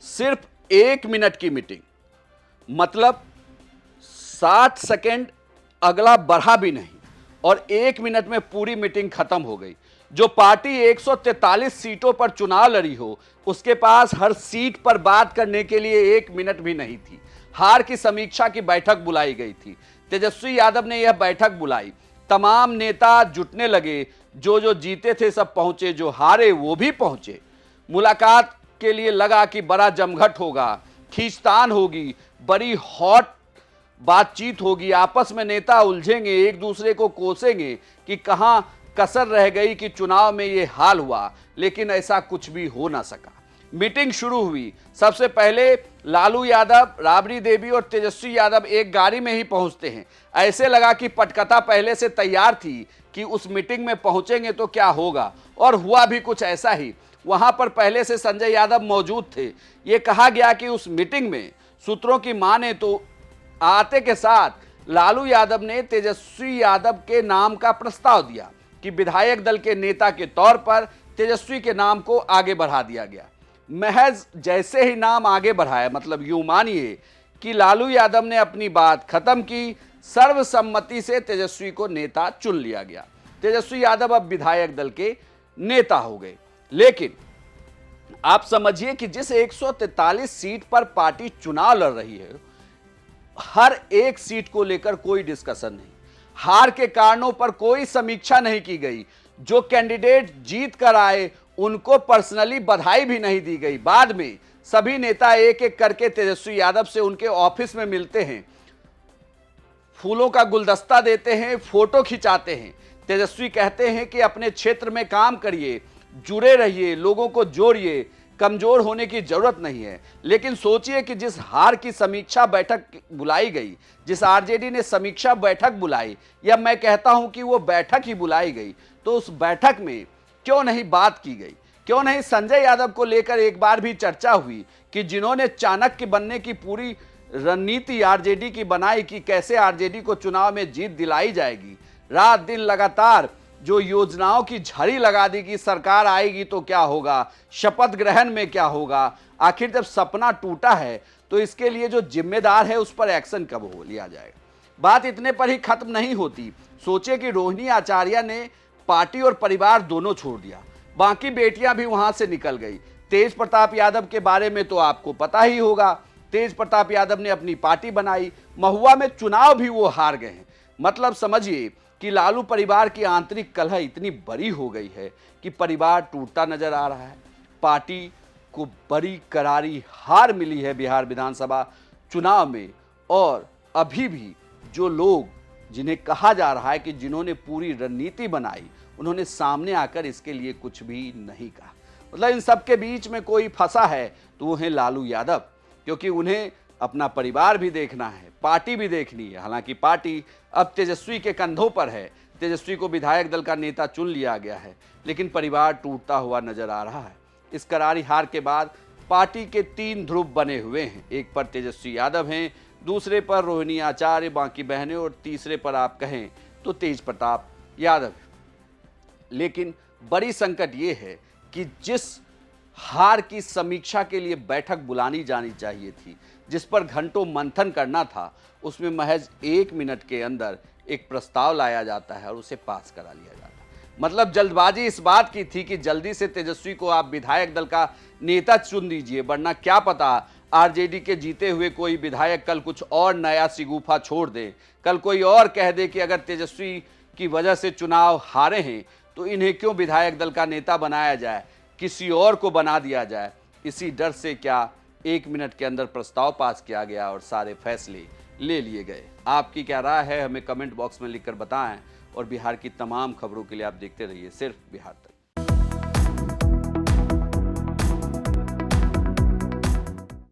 सिर्फ 1 मिनट की मीटिंग, मतलब 60 सेकेंड अगला बढ़ा भी नहीं और 1 मिनट में पूरी मीटिंग खत्म हो गई। जो पार्टी 143 सीटों पर चुनाव लड़ी हो, उसके पास हर सीट पर बात करने के लिए 1 मिनट भी नहीं थी। हार की समीक्षा की बैठक बुलाई गई थी। तेजस्वी यादव ने यह बैठक बुलाई, तमाम नेता जुटने लगे। जो जीते थे सब पहुंचे, जो हारे वो भी पहुंचे। मुलाकात के लिए लगा कि बड़ा जमघट होगा, खींचतान होगी, बड़ी हॉट बातचीत होगी, आपस में नेता उलझेंगे, एक दूसरे को कोसेंगे कि कहां कसर रह गई कि चुनाव में ये हाल हुआ। लेकिन ऐसा कुछ भी हो ना सका। मीटिंग शुरू हुई। सबसे पहले लालू यादव, राबड़ी देवी और तेजस्वी यादव एक गाड़ी में ही पहुंचते हैं। ऐसे लगा कि पटकथा पहले से तैयार थी कि उस मीटिंग में पहुंचेंगे तो क्या होगा, और हुआ भी कुछ ऐसा ही। वहां पर पहले से संजय यादव मौजूद थे। यह कहा गया कि उस मीटिंग में, सूत्रों की माने तो, आते के साथ लालू यादव ने तेजस्वी यादव के नाम का प्रस्ताव दिया कि विधायक दल के नेता के तौर पर तेजस्वी के नाम को आगे बढ़ा दिया गया। महज जैसे ही नाम आगे बढ़ाया, मतलब यूं मानिए कि लालू यादव ने अपनी बात खत्म की, सर्वसम्मति से तेजस्वी को नेता चुन लिया गया। तेजस्वी यादव अब विधायक दल के नेता हो गए। लेकिन आप समझिए कि जिस 143 सीट पर पार्टी चुनाव लड़ रही है, हर एक सीट को लेकर कोई डिस्कशन नहीं, हार के कारणों पर कोई समीक्षा नहीं की गई। जो कैंडिडेट जीत कर आए उनको पर्सनली बधाई भी नहीं दी गई। बाद में सभी नेता एक एक करके तेजस्वी यादव से उनके ऑफिस में मिलते हैं, फूलों का गुलदस्ता देते हैं, फोटो खिंचाते हैं। तेजस्वी कहते हैं कि अपने क्षेत्र में काम करिए, जुड़े रहिए, लोगों को जोड़िए, कमजोर होने की जरूरत नहीं है। लेकिन सोचिए कि जिस हार की समीक्षा बैठक बुलाई गई, जिस आरजेडी ने समीक्षा बैठक बुलाई, या मैं कहता हूं कि वो बैठक ही बुलाई गई, तो उस बैठक में क्यों नहीं बात की गई? क्यों नहीं संजय यादव को लेकर एक बार भी चर्चा हुई कि जिन्होंने चाणक्य बनने की पूरी रणनीति आरजेडी की बनाई कि कैसे आरजेडी को चुनाव में जीत दिलाई जाएगी, रात दिन लगातार जो योजनाओं की झड़ी लगा दी कि सरकार आएगी तो क्या होगा, शपथ ग्रहण में क्या होगा, आखिर जब सपना टूटा है तो इसके लिए जो जिम्मेदार है उस पर एक्शन कब हो लिया जाएगा। बात इतने पर ही खत्म नहीं होती। सोचे कि रोहिणी आचार्य ने पार्टी और परिवार दोनों छोड़ दिया, बाकी बेटियां भी वहां से निकल गई। तेज प्रताप यादव के बारे में तो आपको पता ही होगा। तेज प्रताप यादव ने अपनी पार्टी बनाई, महुआ में चुनाव भी वो हार गए हैं। मतलब समझिए कि लालू परिवार की आंतरिक कलह इतनी बड़ी हो गई है कि परिवार टूटता नजर आ रहा है। पार्टी को बड़ी करारी हार मिली है बिहार विधानसभा चुनाव में, और अभी भी जो लोग, जिन्हें कहा जा रहा है कि जिन्होंने पूरी रणनीति बनाई, उन्होंने सामने आकर इसके लिए कुछ भी नहीं कहा। मतलब इन सब के बीच में कोई फंसा है तो वो है लालू यादव, क्योंकि उन्हें अपना परिवार भी देखना है, पार्टी भी देखनी है। हालांकि पार्टी अब तेजस्वी के कंधों पर है, तेजस्वी को विधायक दल का नेता चुन लिया गया है, लेकिन परिवार टूटता हुआ नजर आ रहा है। इस करारी हार के बाद पार्टी के 3 ध्रुव बने हुए हैं। एक पर तेजस्वी यादव हैं, दूसरे पर रोहिणी आचार्य, बाकी बहनें, और तीसरे पर आप कहें तो तेज प्रताप यादव। लेकिन बड़ी संकट ये है कि जिस हार की समीक्षा के लिए बैठक बुलानी जानी चाहिए थी, जिस पर घंटों मंथन करना था, उसमें महज 1 मिनट के अंदर एक प्रस्ताव लाया जाता है और उसे पास करा लिया जाता है। मतलब जल्दबाजी इस बात की थी कि जल्दी से तेजस्वी को आप विधायक दल का नेता चुन दीजिए, वरना क्या पता आरजेडी के जीते हुए कोई विधायक कल कुछ और नया सिगूफा छोड़ दे, कल कोई और कह दे कि अगर तेजस्वी की वजह से चुनाव हारे हैं तो इन्हें क्यों विधायक दल का नेता बनाया जाए, किसी और को बना दिया जाए। इसी डर से क्या 1 मिनट के अंदर प्रस्ताव पास किया गया और सारे फैसले ले लिए गए। आपकी क्या राय है, हमें कमेंट बॉक्स में लिखकर बताएं, और बिहार की तमाम खबरों के लिए आप देखते रहिए सिर्फ बिहार तक।